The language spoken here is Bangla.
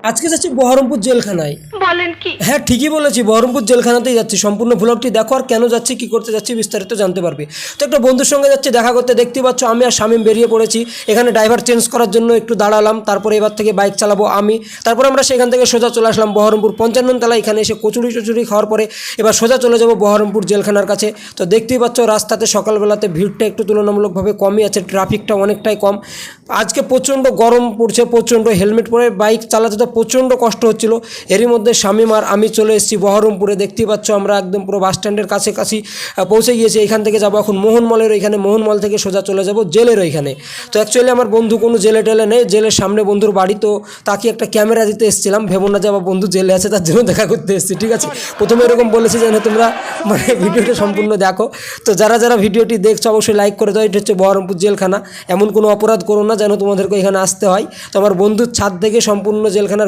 আজকে যাচ্ছি বহরমপুর জেলখানায়। বলেন কি? হ্যাঁ, ঠিকই বলেছি, বহরমপুর জেলখানাতেই যাচ্ছি। সম্পূর্ণ ভ্লগটি দেখো, আর কেন যাচ্ছি, কী করতে যাচ্ছি, বিস্তারিত জানতে পারবে। তো একটা বন্ধুর সঙ্গে যাচ্ছি দেখা করতে, দেখতেই পাচ্ছ আমি আর শামীম বেরিয়ে পড়েছি। এখানে ড্রাইভার চেঞ্জ করার জন্য একটু দাঁড়ালাম, তারপরে এবার থেকে বাইক চালাবো আমি। তারপর আমরা সেখান থেকে সোজা চলে আসলাম বহরমপুর 55 তলা। এখানে এসে কচুরি খাওয়ার পরে এবার সোজা চলে যাব বহরমপুর জেলখানার কাছে। তো দেখতেই পাচ্ছ রাস্তাতে সকালবেলাতে ভিড়টা একটু তুলনামূলকভাবে কমই আছে, ট্রাফিকটা অনেকটাই কম। আজকে প্রচণ্ড গরম পড়ছে, প্রচণ্ড হেলমেট পরে বাইক চালাতে তো প্রচণ্ড কষ্ট হচ্ছিল। এরই মধ্যে শামীম আর আমি চলে এসেছি বহরমপুরে। দেখতেই পাচ্ছ আমরা একদম পুরো বাস স্ট্যান্ডের কাছাকাছি পৌঁছে গিয়েছি। এখান থেকে যাবো এখন মোহন মলের ওইখানে, মোহন মল থেকে সোজা চলে যাব জেলের ওইখানে। তো অ্যাকচুয়ালি আমার বন্ধু কোনো জেলে টেলে নেই, জেলের সামনে বন্ধুর বাড়ি। তো তাকে একটা ক্যামেরা দিতে এসেছিলাম, ভেবো না যে আমার বন্ধু জেলে আছে, তার জন্য দেখা করতে এসেছি, ঠিক আছে। প্রথমে এরকম বলেছি যেন তোমরা ভিডিওটা সম্পূর্ণ দেখো। তো যারা যারা ভিডিওটি দেখছো অবশ্যই লাইক করে দাও। এটা হচ্ছে বহরমপুর জেলখানা, এমন কোনো অপরাধ করো না যেন তোমাদেরকে এখানে আসতে হয়। তো আমার বন্ধুর ছাদ থেকে সম্পূর্ণ জেলখানা